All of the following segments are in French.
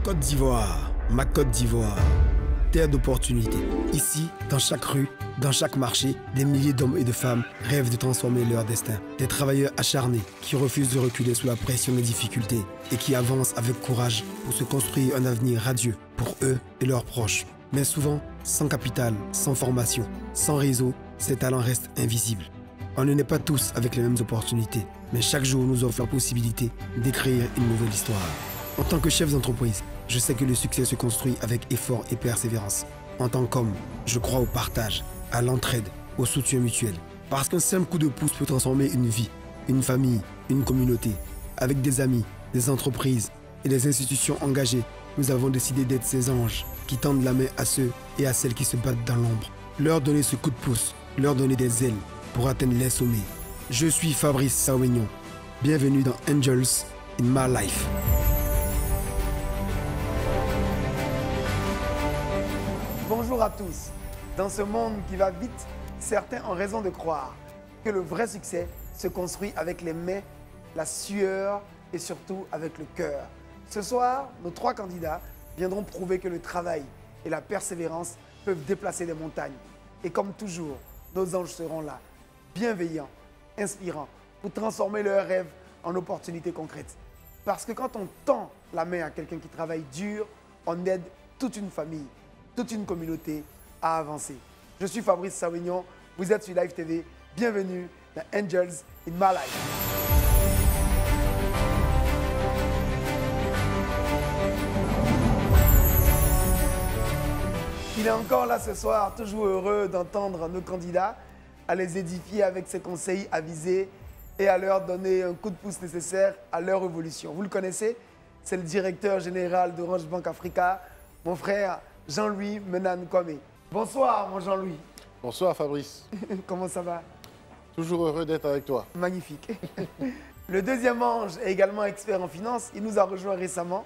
Côte d'Ivoire, ma Côte d'Ivoire, terre d'opportunités. Ici, dans chaque rue, dans chaque marché, des milliers d'hommes et de femmes rêvent de transformer leur destin. Des travailleurs acharnés qui refusent de reculer sous la pression des difficultés et qui avancent avec courage pour se construire un avenir radieux pour eux et leurs proches. Mais souvent, sans capital, sans formation, sans réseau, ces talents restent invisibles. On ne naît pas tous avec les mêmes opportunités, mais chaque jour nous offre la possibilité d'écrire une nouvelle histoire. En tant que chef d'entreprise, je sais que le succès se construit avec effort et persévérance. En tant qu'homme, je crois au partage, à l'entraide, au soutien mutuel. Parce qu'un simple coup de pouce peut transformer une vie, une famille, une communauté. Avec des amis, des entreprises et des institutions engagées, nous avons décidé d'être ces anges qui tendent la main à ceux et à celles qui se battent dans l'ombre. Leur donner ce coup de pouce, leur donner des ailes pour atteindre les sommets. Je suis Fabrice Saoignon. Bienvenue dans Angels in My Life. Bonjour à tous. Dans ce monde qui va vite, certains ont raison de croire que le vrai succès se construit avec les mains, la sueur et surtout avec le cœur. Ce soir, nos 3 candidats viendront prouver que le travail et la persévérance peuvent déplacer des montagnes. Et comme toujours, nos anges seront là, bienveillants, inspirants, pour transformer leurs rêves en opportunités concrètes. Parce que quand on tend la main à quelqu'un qui travaille dur, on aide toute une famille, toute une communauté à avancer. Je suis Fabrice Saoignon, vous êtes sur Live TV, bienvenue dans Angels in My Life. Il est encore là ce soir, toujours heureux d'entendre nos candidats, à les édifier avec ses conseils avisés et à leur donner un coup de pouce nécessaire à leur évolution. Vous le connaissez, c'est le directeur général d'Orange Bank Africa, mon frère Jean-Louis Menane Kwame. Bonsoir mon Jean-Louis. Bonsoir Fabrice. Comment ça va? Toujours heureux d'être avec toi. Magnifique. Le deuxième ange est également expert en finance. Il nous a rejoint récemment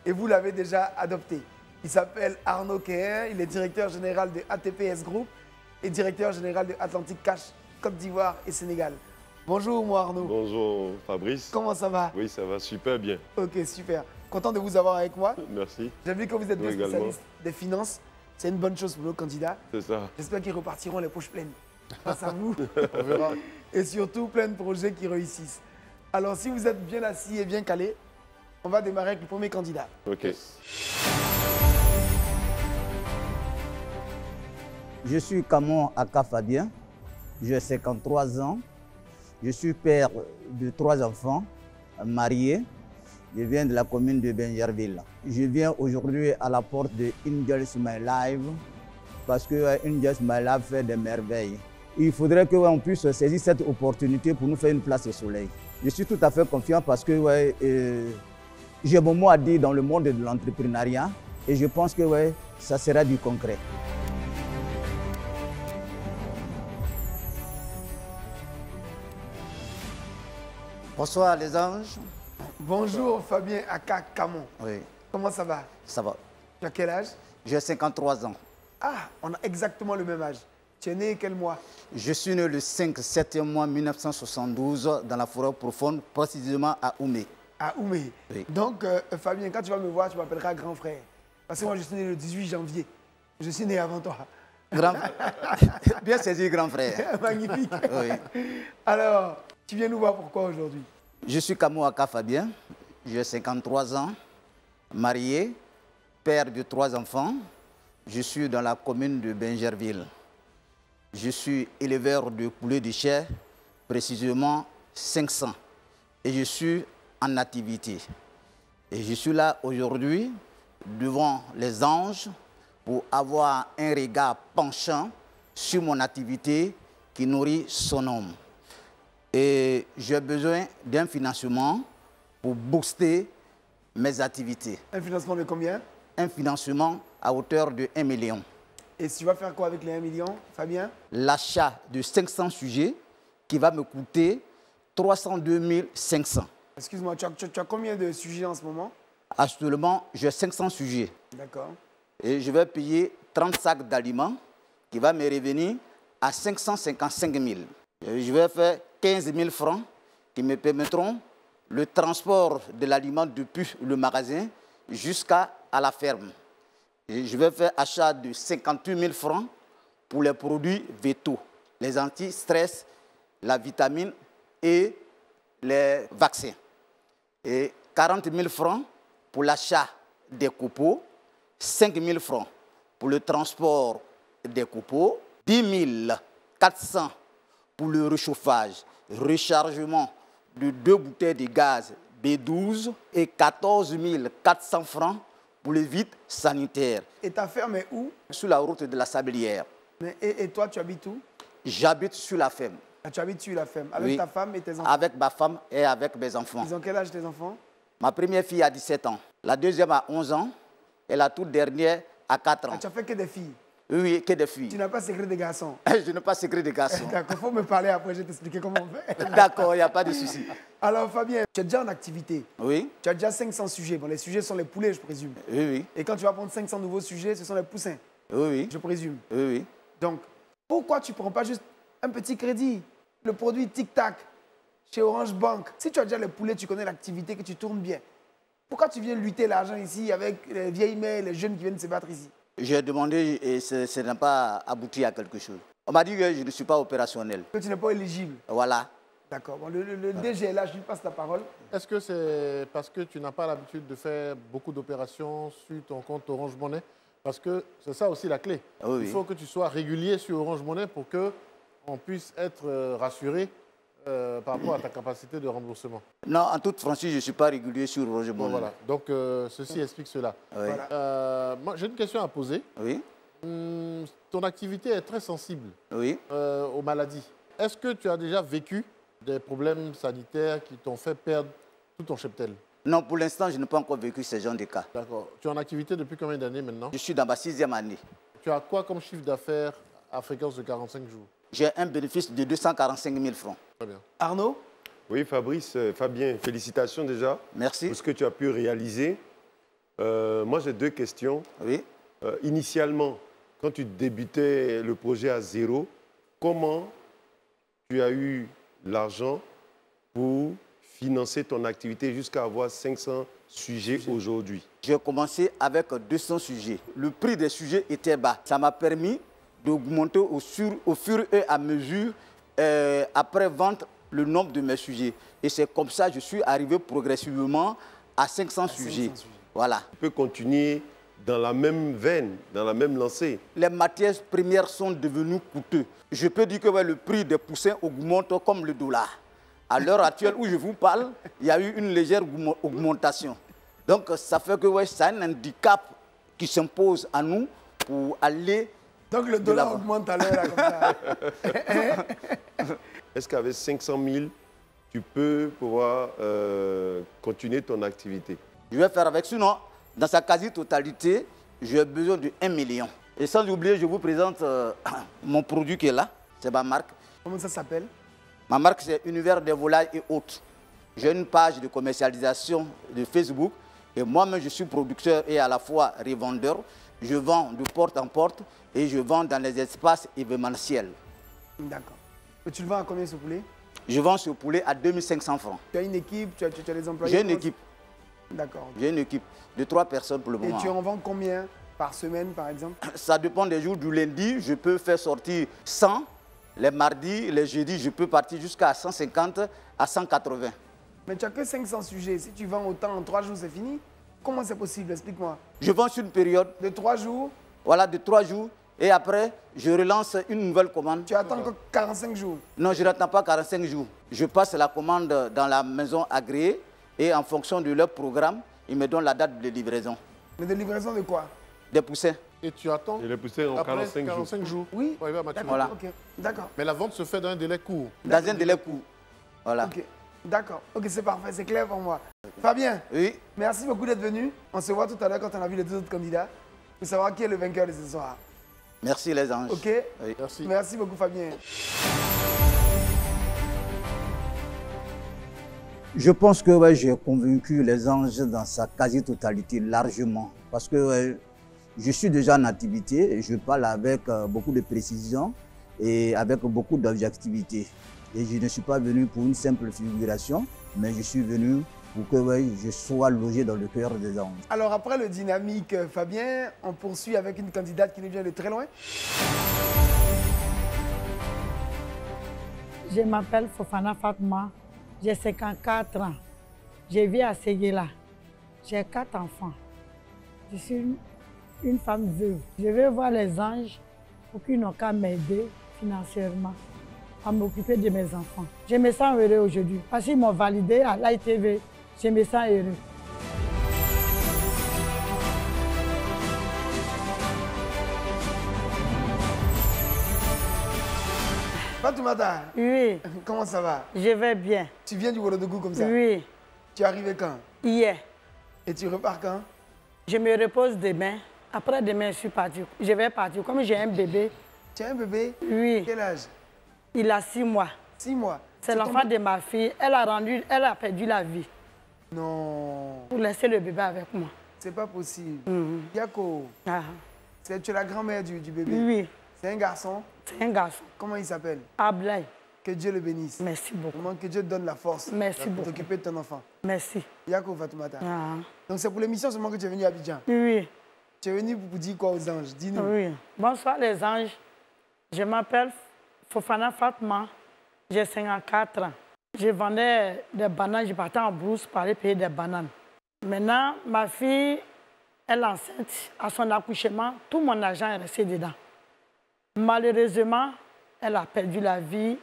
et vous l'avez déjà adopté. Il s'appelle Arnaud Keher, il est directeur général de ATPS Group et directeur général de Atlantic Cash, Côte d'Ivoire et Sénégal. Bonjour moi Arnaud. Bonjour Fabrice. Comment ça va? Oui, ça va super bien. Ok, super. Content de vous avoir avec moi. Merci. J'ai vu que vous êtes des spécialistes des finances. C'est une bonne chose pour nos candidats. C'est ça. J'espère qu'ils repartiront les poches pleines. Grâce à vous. On verra. Et surtout, plein de projets qui réussissent. Alors, si vous êtes bien assis et bien calés, on va démarrer avec le premier candidat. Ok. Je suis Kamon Aka Fabien, j'ai 53 ans, je suis père de 3 enfants, marié, je viens de la commune de Benjerville. Je viens aujourd'hui à la porte de Angels My Life parce que Angels My Life fait des merveilles. Il faudrait qu'on puisse saisir cette opportunité pour nous faire une place au soleil. Je suis tout à fait confiant parce que j'ai mon mot à dire dans le monde de l'entrepreneuriat et je pense que ça sera du concret. Bonsoir les anges. Bonjour Fabien Aka Kamon. Oui. Comment ça va? Ça va. Tu as quel âge? J'ai 53 ans. Ah, on a exactement le même âge. Tu es né quel mois? Je suis né le 5/7 mois 1972 dans la forêt profonde, précisément à Oumé. À Oumé. Oui. Donc, Fabien, quand tu vas me voir, tu m'appelleras grand frère. Parce que moi, je suis né le 18 janvier. Je suis né avant toi. Grand... Bien saisi, grand frère. Magnifique. Oui. Alors, tu viens nous voir pourquoi aujourd'hui? Je suis Kamon Aka Fabien, j'ai 53 ans, marié, père de 3 enfants. Je suis dans la commune de Benjerville. Je suis éleveur de poulets de chair, précisément 500. Et je suis en activité. Et je suis là aujourd'hui devant les anges pour avoir un regard penchant sur mon activité qui nourrit son homme. Et j'ai besoin d'un financement pour booster mes activités. Un financement de combien? Un financement à hauteur de 1 million. Et tu vas faire quoi avec les 1 million, Fabien? L'achat de 500 sujets qui va me coûter 302 500. Excuse-moi, tu as combien de sujets en ce moment? Actuellement, j'ai 500 sujets. D'accord. Et je vais payer 30 sacs d'aliments qui va me revenir à 555 000. Et je vais faire 15 000 francs qui me permettront le transport de l'aliment depuis le magasin jusqu'à à la ferme. Et je vais faire achat de 58 000 francs pour les produits vétaux, les anti-stress, la vitamine et les vaccins. Et 40 000 francs pour l'achat des copeaux, 5 000 francs pour le transport des copeaux, 10 400 pour le réchauffage, rechargement de 2 bouteilles de gaz B12 et 14 400 francs pour le vide sanitaire. Et ta ferme est où? Sur la route de la Sablière. Et toi, tu habites où? J'habite sur la ferme. Ah, tu habites sur la ferme, avec Oui. ta femme et tes enfants? Avec ma femme et avec mes enfants. Ils ont quel âge tes enfants? Ma première fille a 17 ans, la deuxième a 11 ans et la toute dernière a 4 ans. Ah, tu as fait que des filles? Oui, que des Tu filles. n'as pas secret des garçons? Je n'ai pas secret de garçon. D'accord, il faut me parler après, je vais t'expliquer comment on fait. D'accord, il n'y a pas de souci. Alors Fabien, tu es déjà en activité. Oui, Tu as déjà 500 sujets. Bon, les sujets sont les poulets, je présume. oui, oui, Et quand tu vas prendre 500 nouveaux sujets, ce sont les poussins, oui, oui, je présume. oui, oui. Donc, pourquoi tu ne prends pas juste un petit crédit? Le produit Tic-Tac chez Orange Bank. Si tu as déjà les poulets, tu connais l'activité, que tu tournes bien. Pourquoi tu viens lutter l'argent ici avec les vieilles mères, les jeunes qui viennent se battre ici? J'ai demandé et ça n'a pas abouti à quelque chose. On m'a dit que je ne suis pas opérationnel. Que tu n'es pas éligible. Voilà. D'accord. Bon, le DG est là, je lui passe la parole. Est-ce que c'est parce que tu n'as pas l'habitude de faire beaucoup d'opérations sur ton compte Orange Money? Parce que c'est ça aussi la clé. Oui, Il faut que tu sois régulier sur Orange Money pour qu'on puisse être rassuré par rapport à ta capacité de remboursement. Non, en toute franchise, je ne suis pas régulier sur Orange Bon, Money. voilà. Donc, ceci explique cela. Oui. Voilà. Moi, j'ai une question à poser. Oui, Ton activité est très sensible oui. aux maladies. Est-ce que tu as déjà vécu des problèmes sanitaires qui t'ont fait perdre tout ton cheptel? Non, pour l'instant, je n'ai pas encore vécu ce genre de cas. D'accord. Tu es en activité depuis combien d'années maintenant? Je suis dans ma 6e année. Tu as quoi comme chiffre d'affaires à fréquence de 45 jours? J'ai un bénéfice de 245 000 francs. Très bien. Arnaud? Oui, Fabrice, Fabien, félicitations déjà Merci. pour ce que tu as pu réaliser. Moi, j'ai 2 questions. Oui. Initialement, quand tu débutais le projet à zéro, comment tu as eu l'argent pour financer ton activité jusqu'à avoir 500 sujets aujourd'hui? J'ai commencé avec 200 sujets. Le prix des sujets était bas. Ça m'a permis d'augmenter au fur et à mesure, après vente, le nombre de mes sujets. Et c'est comme ça que je suis arrivé progressivement à 500 sujets. Voilà. Tu peux continuer dans la même veine, dans la même lancée. Les matières premières sont devenues coûteuses. Je peux dire que ouais, le prix des poussins augmente comme le dollar. À l'heure actuelle où je vous parle, il y a eu une légère augmentation. Donc ça fait que ouais, c'est un handicap qui s'impose à nous pour aller. Donc le dollar augmente à l'heure, là, comme ça. Est-ce qu'avec 500 000, tu peux pouvoir continuer ton activité? Je vais faire avec. Sinon, dans sa quasi-totalité, j'ai besoin de 1 million. Et sans oublier, je vous présente mon produit qui est là. C'est ma marque. Comment ça s'appelle? Ma marque, c'est Univers des volailles et autres. J'ai une page de commercialisation de Facebook. Et moi-même, je suis producteur et à la fois revendeur. Je vends de porte en porte et je vends dans les espaces événementiels. D'accord. Et tu le vends à combien ce poulet? Je vends ce poulet à 2500 francs. Tu as une équipe, tu as des employés? J'ai une équipe. D'accord. J'ai une équipe de 3 personnes pour le moment. Et tu en vends combien par semaine, par exemple? Ça dépend des jours. Du lundi, je peux faire sortir 100. Les mardis, les jeudis, je peux partir jusqu'à 150 à 180. Mais tu n'as que 500 sujets. Si tu vends autant en 3 jours, c'est fini? Comment c'est possible? Explique-moi. Je vends sur une période. De 3 jours? Voilà, de 3 jours. Et après, je relance une nouvelle commande. Tu attends que 45 jours? Non, je n'attends pas 45 jours. Je passe la commande dans la maison agréée et en fonction de leur programme, ils me donnent la date de livraison. Mais de livraison de quoi? Des poussins. Et tu attends Et les poussins en après 45 jours. Oui. pour arriver à maturité. Voilà. Ok, d'accord. Mais la vente se fait dans un délai court. Dans un délai court. Voilà. Ok, d'accord. Ok, c'est parfait, c'est clair pour moi. Fabien, Oui. merci beaucoup d'être venu. On se voit tout à l'heure quand on a vu les 2 autres candidats pour savoir qui est le vainqueur de ce soir. Merci les anges. Ok? Oui. Merci. Merci beaucoup, Fabien. Je pense que ouais, j'ai convaincu les anges dans sa quasi-totalité largement. Parce que ouais, je suis déjà en activité et je parle avec beaucoup de précision et avec beaucoup d'objectivité. Et je ne suis pas venu pour une simple figuration, mais je suis venu pour que je sois logé dans le cœur des anges. Alors après le dynamique Fabien, on poursuit avec une candidate qui nous vient de très loin. Je m'appelle Fofana Fatma, j'ai 54 ans. Je vis à Séguéla. J'ai 4 enfants. Je suis une femme veuve. Je vais voir les anges pour qu'ils n'ont qu'à m'aider financièrement à m'occuper de mes enfants. Je me sens heureux aujourd'hui parce qu'ils m'ont validé à l'ITV. Je me sens heureux. Fatoumata, Oui, comment ça va? je vais bien. Tu viens du Ouagadougou comme ça? Oui, Tu es arrivé quand? hier. Et tu repars quand? Je me repose demain. Après demain, je suis partie. Je vais partir. Comme j'ai un bébé, Tu as un bébé? oui, Quel âge? il a 6 mois. 6 mois. C'est ton l'enfant de ma fille. Elle a perdu la vie Non, pour laisser le bébé avec moi. c'est pas possible. Yako, Ah, tu es la grand-mère du bébé. oui, C'est un garçon. c'est un garçon. Comment il s'appelle? Ablaï. Que Dieu le bénisse. Merci beaucoup. Vraiment, que Dieu te donne la force Merci pour beaucoup. t'occuper de ton enfant. Merci. Yako Fatoumata. Ah, Donc c'est pour l'émission seulement que tu es venu à Abidjan. oui, Tu es venu pour dire quoi aux anges? Dis-nous. oui. Bonsoir les anges. Je m'appelle Fofana Fatma. J'ai 54 ans. Je vendais des bananes. Je partais en brousse pour aller payer des bananes. Maintenant, ma fille, elle est enceinte. À son accouchement, tout mon argent est resté dedans. Malheureusement, elle a perdu la vie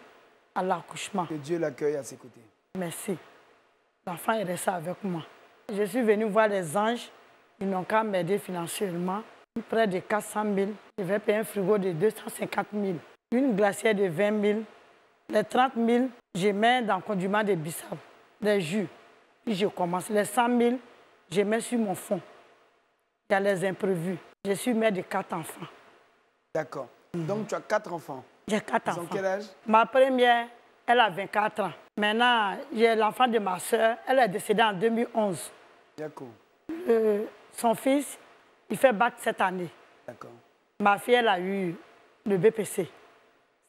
à l'accouchement. Que Dieu l'accueille à ses côtés. Merci. L'enfant est resté avec moi. Je suis venue voir les anges. Ils n'ont qu'à m'aider financièrement. Près de 400 000. Je vais payer un frigo de 250 000. Une glacière de 20 000. Les 30 000, je mets dans le conduit de bissap, des jus. Puis je commence. Les 100 000, je mets sur mon fond. Il y a les imprévus. Je suis mère de 4 enfants. D'accord. Donc tu as 4 enfants. J'ai 4 Ils enfants. ont quel âge? Ma première, elle a 24 ans. Maintenant, j'ai l'enfant de ma soeur. Elle est décédée en 2011. Yako. Son fils, il fait bac cette année. D'accord. Ma fille, elle a eu le BPC.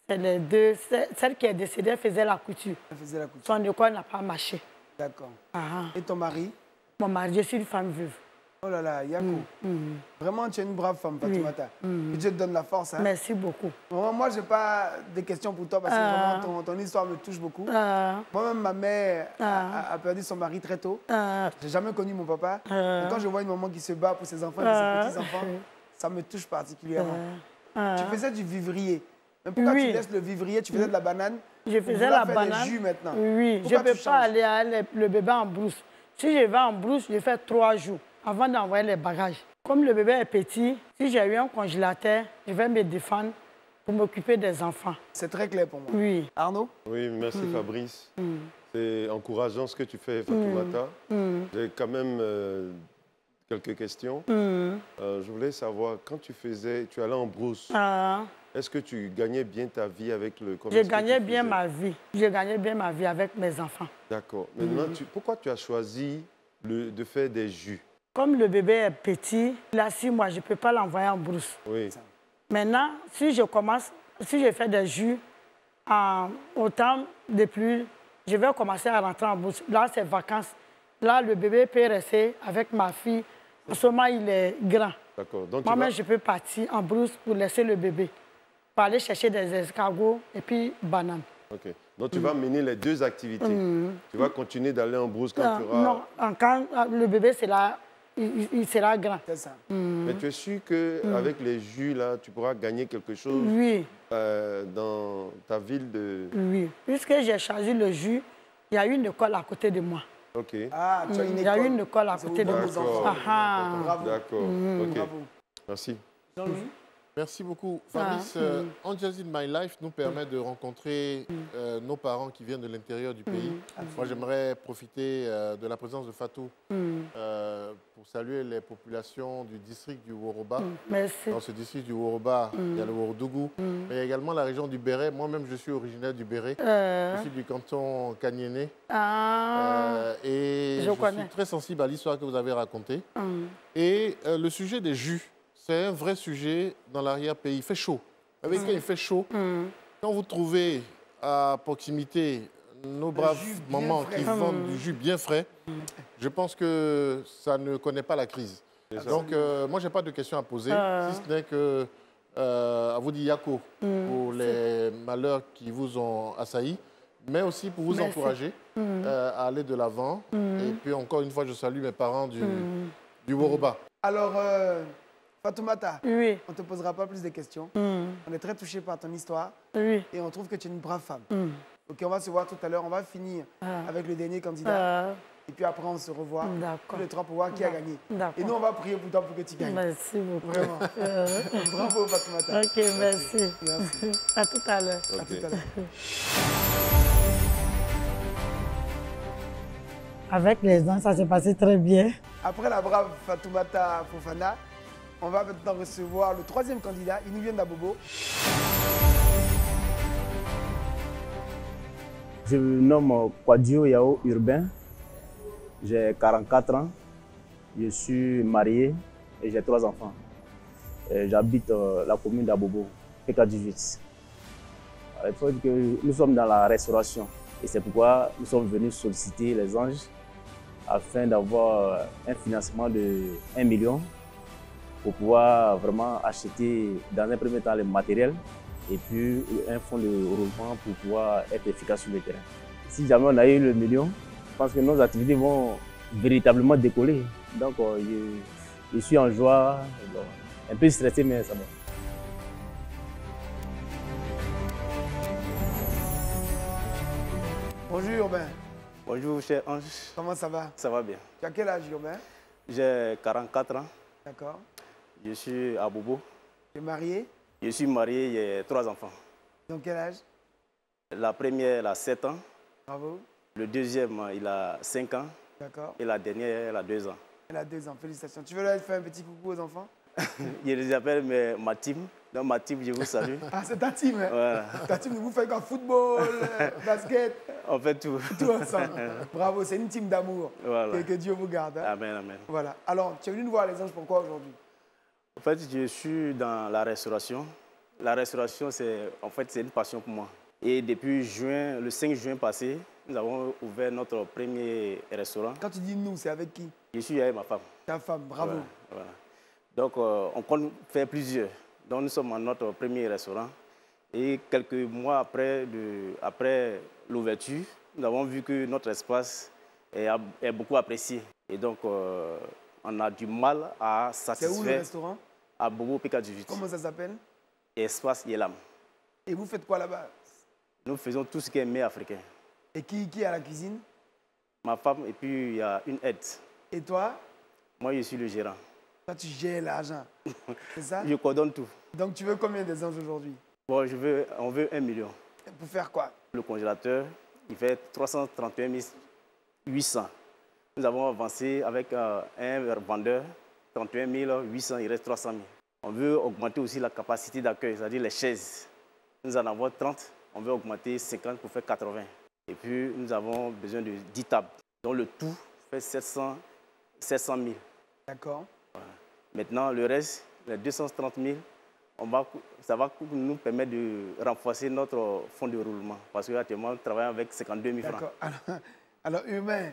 C'est les deux. Celle qui est décédée, elle faisait la couture. Elle faisait la couture. Son école n'a pas marché. D'accord. Ah. Et ton mari? Mon mari, je suis une femme veuve. Oh là là, Yako. Vraiment, tu es une brave femme, Fatoumata. Que Dieu te donne la force. Hein. Merci beaucoup. Vraiment, moi, je n'ai pas de questions pour toi parce que vraiment, ton histoire me touche beaucoup. Moi-même, ma mère a perdu son mari très tôt. Je n'ai jamais connu mon papa. Et quand je vois une maman qui se bat pour ses enfants et pour ses petits-enfants, ça me touche particulièrement. Tu faisais du vivrier. Mais pourquoi tu laisses le vivrier? Tu faisais de la banane? Je faisais la banane. Des jus maintenant. Oui, Pourquoi je ne peux tu pas changes? aller à le bébé en brousse. Si je vais en brousse, je fais 3 jours avant d'envoyer les bagages. Comme le bébé est petit, si j'ai eu un congélateur, je vais me défendre pour m'occuper des enfants. C'est très clair pour moi. Oui. Arnaud? Oui, merci Fabrice. C'est encourageant ce que tu fais, Fatoumata. J'ai quand même quelques questions. Je voulais savoir, quand tu allais en brousse, est-ce que tu gagnais bien ta vie avec le commerce? Je gagnais bien ma vie. Je gagnais bien ma vie avec mes enfants. D'accord. Maintenant, pourquoi tu as choisi de faire des jus? Comme le bébé est petit, il a 6 mois, je ne peux pas l'envoyer en brousse. Oui. Maintenant, si je fais des jus au temps de pluie, je vais commencer à rentrer en brousse. Là, c'est vacances. Là, le bébé peut rester avec ma fille. En ce moment, il est grand. D'accord. Donc, Moi-même, je peux partir en brousse pour laisser le bébé. Pour aller chercher des escargots et puis bananes. OK. Donc, tu vas mener les deux activités. Tu vas continuer d'aller en brousse quand tu auras... Non, quand le bébé sera, il sera grand. C'est ça. Mais tu es sûr qu'avec les jus, là, tu pourras gagner quelque chose Oui. dans ta ville de... Oui. Puisque j'ai choisi le jus, il y a une école à côté de moi. OK. Ah, tu as une école. Il y a une école à côté de moi. D'accord. Bravo. D'accord. OK. Bravo. Merci. Jean-Louis? Merci beaucoup. Fabrice, Angels in My Life nous permet de rencontrer nos parents qui viennent de l'intérieur du pays. Moi, j'aimerais profiter de la présence de Fatou pour saluer les populations du district du Woroba. Merci. Dans ce district du Woroba, il y a le Worodougou, mais il y a également la région du Béret. Moi-même, je suis originaire du Béret. Je suis du canton Kanyéné. Et je suis très sensible à l'histoire que vous avez racontée. Et le sujet des jus, c'est un vrai sujet dans l'arrière-pays. Il fait chaud. Avec quand il fait chaud, quand vous trouvez à proximité nos braves mamans qui vendent du jus bien frais, je pense que ça ne connaît pas la crise. Donc, moi, je n'ai pas de questions à poser, si ce n'est que, à vous dire Yako, pour les malheurs qui vous ont assaillis, mais aussi pour vous encourager à aller de l'avant. Et puis, encore une fois, je salue mes parents du Woroba. Alors, Fatoumata, on ne te posera pas plus de questions. On est très touchés par ton histoire et on trouve que tu es une brave femme. Ok, on va se voir tout à l'heure. On va finir avec le dernier candidat. Et puis après, on se revoit tous les trois pour voir qui a gagné. Et nous, on va prier pour toi pour que tu gagnes. Merci beaucoup. Vraiment. Bravo, Fatoumata. Ok, merci. À tout à l'heure. À tout à l'heure. Avec les gens, ça s'est passé très bien. Après la brave Fatoumata Fofana, on va maintenant recevoir le troisième candidat. Il nous vient d'Abobo. Je me nomme Kwadjo Yao Urbain. J'ai 44 ans. Je suis marié et j'ai 3 enfants. J'habite la commune d'Abobo, PK18. Il faut dire que nous sommes dans la restauration et c'est pourquoi nous sommes venus solliciter les anges afin d'avoir un financement de 1 million pour pouvoir vraiment acheter dans un premier temps le matériel et puis un fonds de roulement pour pouvoir être efficace sur le terrain. Si jamais on a eu le million, je pense que nos activités vont véritablement décoller. Donc je suis en joie, un peu stressé mais ça va. Bonjour Urbain. Bonjour, cher Ange. Comment ça va? Ça va bien. Tu as quel âge, Urbain? J'ai 44 ans. D'accord. Je suis à Bobo. Tu es marié? Je suis marié, j'ai 3 enfants. Donc quel âge? La première, elle a 7 ans. Bravo. Le deuxième, il a 5 ans. D'accord. Et la dernière, elle a 2 ans. Elle a 2 ans. Félicitations. Tu veux leur faire un petit coucou aux enfants? Je les appelle ma team. Dans ma team, je vous salue. Ah, c'est ta team, hein? Voilà. Ta team, vous faites quoi? Football, basket? On fait tout. Tout ensemble. Bravo, c'est une team d'amour. Voilà. Que Dieu vous garde. Hein? Amen, amen. Voilà. Alors, tu es venu nous voir les anges pourquoi aujourd'hui? En fait, je suis dans la restauration. La restauration, c'est une passion pour moi. Et depuis juin, le 5 juin passé, nous avons ouvert notre premier restaurant. Quand tu dis nous, c'est avec qui? Je suis avec ma femme. Ta femme, bravo. Voilà, voilà. Donc, on compte faire plusieurs. Donc, nous sommes à notre premier restaurant. Et quelques mois après l'ouverture, nous avons vu que notre espace est beaucoup apprécié. Et donc, on a du mal à satisfaire. C'est où le restaurant? À Bobo PK18. Comment ça s'appelle? Espace Yelam. Et vous faites quoi là-bas? Nous faisons tout ce qui est mets africain. Et qui est à la cuisine? Ma femme et puis il y a une aide. Et toi? Moi, je suis le gérant. Toi, tu gères l'argent. C'est ça? Je coordonne tout. Donc, tu veux combien des anges aujourd'hui? Bon, on veut 1 million. Et pour faire quoi? Le congélateur, il fait 331 800. Nous avons avancé avec un vendeur, 31 800, il reste 300 000. On veut augmenter aussi la capacité d'accueil, c'est-à-dire les chaises. Nous en avons 30, on veut augmenter 50 pour faire 80. Et puis, nous avons besoin de 10 tables. Donc, le tout fait 700 000. D'accord. Voilà. Maintenant, le reste, les 230 000, ça va nous permettre de renforcer notre fonds de roulement. Parce qu'actuellement, nous travaillons avec 52 000 francs. D'accord. Alors, Urbain,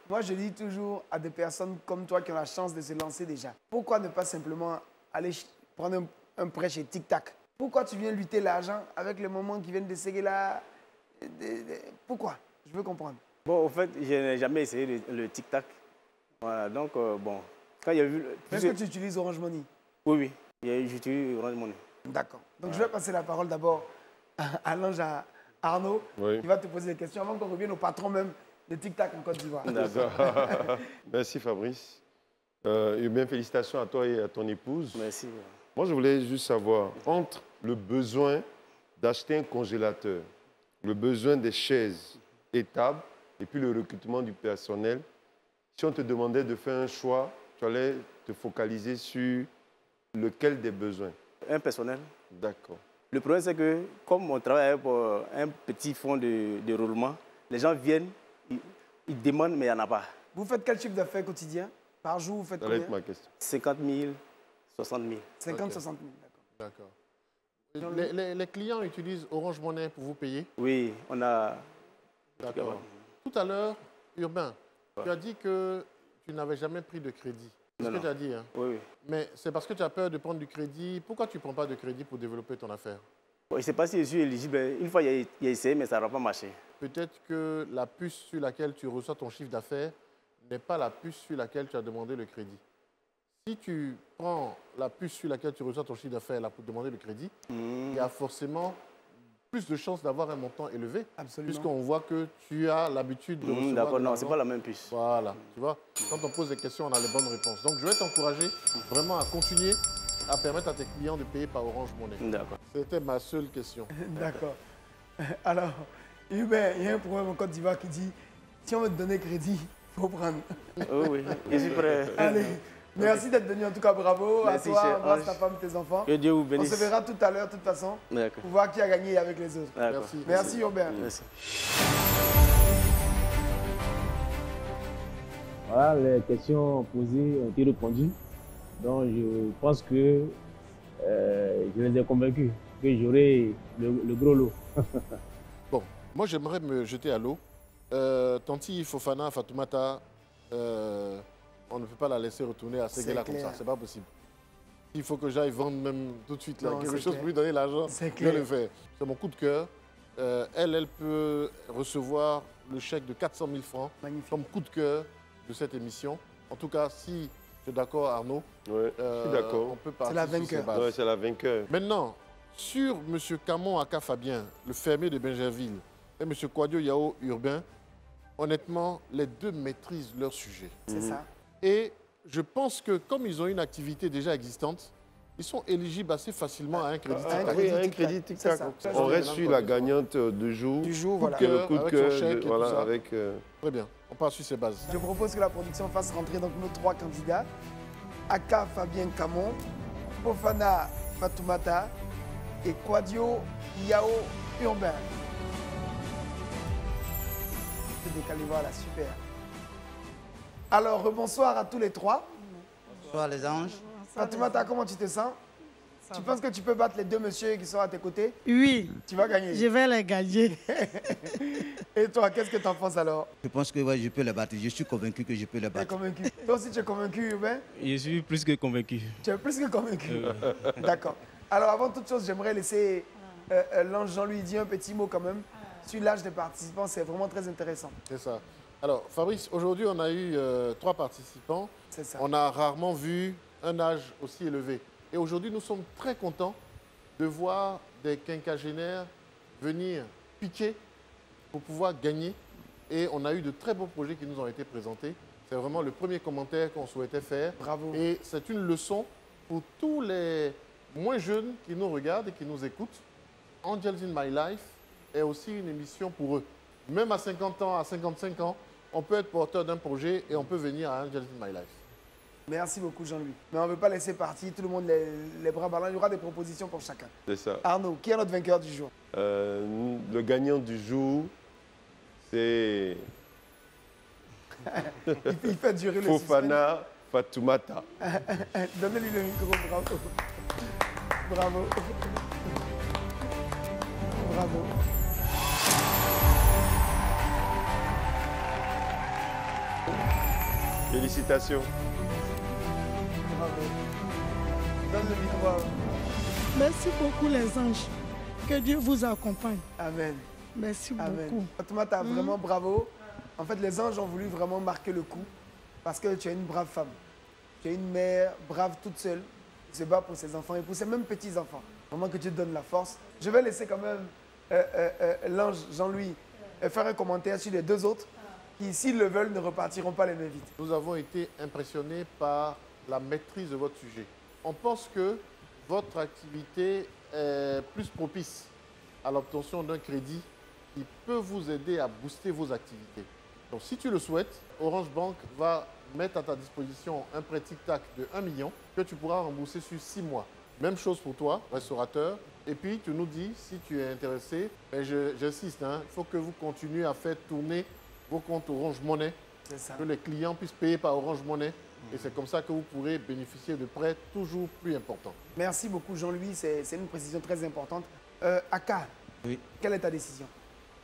moi, je dis toujours à des personnes comme toi qui ont la chance de se lancer déjà, pourquoi ne pas simplement aller prendre un prêt chez Tic Tac? Pourquoi tu viens lutter l'argent avec les moments qui viennent de séguer là? Pourquoi? Je veux comprendre. Bon, en fait, je n'ai jamais essayé le Tic Tac. Voilà, donc, bon, quand il y a vu... Est-ce que tu utilises Orange Money? Oui, j'utilise Orange Money. D'accord. Donc, je vais passer la parole d'abord à l'ange Arnaud, qui va te poser des questions avant qu'on revienne au patron même de Tic Tac en Côte d'Ivoire. D'accord. Merci Fabrice. Bien, félicitations à toi et à ton épouse. Merci. Moi, je voulais juste savoir, entre le besoin d'acheter un congélateur, le besoin des chaises et tables, et puis le recrutement du personnel, si on te demandait de faire un choix, tu allais te focaliser sur lequel des besoins? Un personnel. D'accord. Le problème, c'est que comme on travaille pour un petit fonds de roulement, les gens viennent, ils demandent, mais il n'y en a pas. Vous faites quel chiffre d'affaires quotidien? Par jour, vous faites combien? Ça va être ma question. 50 000, 60 000. 50, 60 000, d'accord. Les clients utilisent Orange Money pour vous payer? Oui, on a D'accord. Tout à l'heure, Urbain, tu as dit que tu n'avais jamais pris de crédit. C'est ce que tu as dit, hein? Oui. Mais c'est parce que tu as peur de prendre du crédit. Pourquoi tu ne prends pas de crédit pour développer ton affaire? Bon, je ne sais pas si je suis éligible. Une fois, il a essayé, mais ça n'a pas marché. Peut-être que la puce sur laquelle tu reçois ton chiffre d'affaires n'est pas la puce sur laquelle tu as demandé le crédit. Si tu prends la puce sur laquelle tu reçois ton chiffre d'affaires pour demander le crédit, il y a forcément plus de chances d'avoir un montant élevé. Absolument. Puisqu'on voit que tu as l'habitude de recevoir. D'accord, non, ce n'est pas la même puce. Voilà, tu vois. Quand on pose des questions, on a les bonnes réponses. Donc, je vais t'encourager vraiment à continuer à permettre à tes clients de payer par Orange Money. D'accord. C'était ma seule question. D'accord. Alors, Hubert, il y a un problème en Côte d'Ivoire qui dit, si on veut te donner crédit, il faut prendre. Oui, je suis prêt. Allez, merci d'être venu. En tout cas, bravo merci, à toi, cher embrasse ta femme, tes enfants. Que Dieu vous bénisse. On se verra tout à l'heure, de toute façon, pour voir qui a gagné avec les autres. Merci. Merci, Hubert. Merci. Voilà, les questions posées ont été répondues. Donc, je pense que je les ai convaincus que j'aurai le gros lot. Bon, moi, j'aimerais me jeter à l'eau. Tanti Fofana Fatoumata, on ne peut pas la laisser retourner à Séguéla comme ça. C'est pas possible. Il faut que j'aille vendre même tout de suite là, quelque chose pour lui donner l'argent. Je vais le faire. C'est mon coup de cœur. Elle peut recevoir le chèque de 400 000 francs comme coup de cœur de cette émission. En tout cas, si tu es d'accord, Arnaud, je suis d'accord. On peut partir. C'est la vainqueur. Oui, c'est la vainqueur. Maintenant, sur M. Camon Aka Fabien, le fermier de Benjerville, et M. Kwadio Yao Urbain, honnêtement, les deux maîtrisent leur sujet. C'est ça. Et je pense que comme ils ont une activité déjà existante, ils sont éligibles assez facilement à un crédit tic-tac. Oui, un crédit tic-tac. On reste sur la gagnante du jour. Du jour, voilà. Le coup de avec cœur, son chèque et voilà, tout ça. avec... Très bien, on part sur ces bases. Je propose que la production fasse rentrer donc nos trois candidats. Aka Fabien Camon, Fofana Fatoumata et Kwadio Yao Urbain. C'est décalé, voilà, super. Alors, rebonsoir à tous les trois. Bonsoir les anges. Fatoumata, comment tu te sens? Tu penses que tu peux battre les deux messieurs qui sont à tes côtés? Oui. Tu vas gagner. Je vais les gagner. Et toi, qu'est-ce que tu en penses alors? Je pense que ouais, je peux les battre. Je suis convaincu que je peux les Tu es battre. convaincu? Toi aussi, tu es convaincu, Urbain? Je suis plus que convaincu. Tu es plus que convaincu. D'accord. Alors, avant toute chose, j'aimerais laisser l'ange Jean-Louis dire un petit mot quand même sur l'âge des participants. C'est vraiment très intéressant. C'est ça. Alors, Fabrice, aujourd'hui, on a eu 3 participants. C'est ça. On a rarement vu un âge aussi élevé. Et aujourd'hui, nous sommes très contents de voir des quinquagénaires venir piquer pour pouvoir gagner. Et on a eu de très beaux projets qui nous ont été présentés. C'est vraiment le premier commentaire qu'on souhaitait faire. Bravo. Et c'est une leçon pour tous les moins jeunes qui nous regardent et qui nous écoutent. Angels in My Life est aussi une émission pour eux. Même à 50 ans, à 55 ans, on peut être porteur d'un projet et on peut venir à Angels in My Life. Merci beaucoup, Jean-Louis. Mais on ne veut pas laisser partir tout le monde les bras ballants. Il y aura des propositions pour chacun. C'est ça. Arnaud, qui est notre vainqueur du jour? Le gagnant du jour, c'est il fait durer le Fofana Fatoumata. Donnez-lui le micro, bravo. Bravo. Bravo. Félicitations. Bravo. Donne le micro. Merci beaucoup les anges. Que Dieu vous accompagne. Amen. Merci Amen. beaucoup. Fatoumata, vraiment bravo. En fait, les anges ont voulu vraiment marquer le coup parce que tu es une brave femme. Tu es une mère brave toute seule qui se bat pour ses enfants et pour ses mêmes petits-enfants. Vraiment que Dieu te donne la force. Je vais laisser quand même l'ange Jean-Louis faire un commentaire sur les deux autres qui, s'ils le veulent, ne repartiront pas les mains vides. Nous avons été impressionnés par la maîtrise de votre sujet. On pense que votre activité est plus propice à l'obtention d'un crédit qui peut vous aider à booster vos activités. Donc, si tu le souhaites, Orange Bank va mettre à ta disposition un prêt tic-tac de 1 million que tu pourras rembourser sur 6 mois. Même chose pour toi, restaurateur. Et puis, tu nous dis, si tu es intéressé, j'insiste, il faut que vous continuez à faire tourner vos comptes Orange Money, que les clients puissent payer par Orange Money. Et c'est comme ça que vous pourrez bénéficier de prêts toujours plus importants. Merci beaucoup Jean-Louis, c'est une précision très importante. Aka, oui. Quelle est ta décision?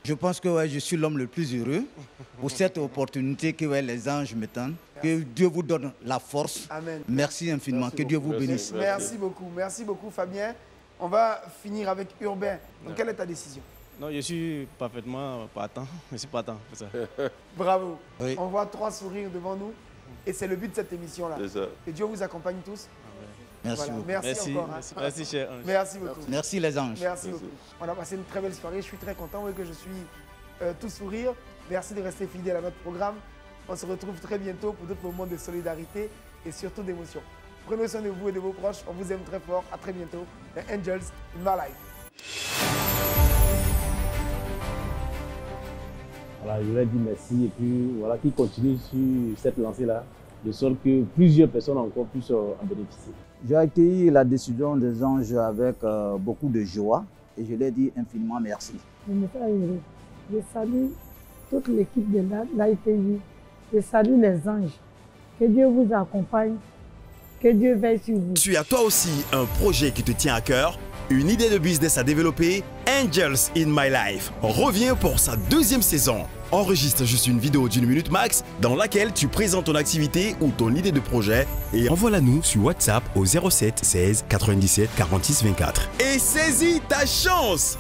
Je pense que je suis l'homme le plus heureux pour cette opportunité que les anges me tendent. Que Dieu vous donne la force. Amen. Merci infiniment. Merci que Dieu beaucoup. vous bénisse. Merci beaucoup Fabien. On va finir avec Urbain. Donc, quelle est ta décision? Non, je suis parfaitement partant. Je suis partant pour ça. Bravo. Oui. On voit 3 sourires devant nous. Et c'est le but de cette émission-là. Que Dieu vous accompagne tous. Merci Voilà. beaucoup. Merci encore. Merci, merci cher ange. Merci beaucoup. Merci les anges. Merci beaucoup. On a passé une très belle soirée. Je suis très content que je suis tout sourire. Merci de rester fidèle à notre programme. On se retrouve très bientôt pour d'autres moments de solidarité et surtout d'émotion. Prenez soin de vous et de vos proches. On vous aime très fort. À très bientôt. The Angels in my life. Voilà, je leur dis merci et puis voilà, qu'ils continuent sur cette lancée-là, de sorte que plusieurs personnes encore puissent en bénéficier. J'ai accueilli la décision des anges avec beaucoup de joie et je leur dis infiniment merci. Je me sens heureux. Je salue toute l'équipe de l'ITV. Je salue les anges. Que Dieu vous accompagne. Que Dieu veille sur vous. Tu as toi aussi un projet qui te tient à cœur, une idée de business à développer? Angels in My Life revient pour sa 2e saison. Enregistre juste une vidéo d'1 minute max dans laquelle tu présentes ton activité ou ton idée de projet et envoie-la nous sur WhatsApp au 07 16 97 46 24. Et saisis ta chance!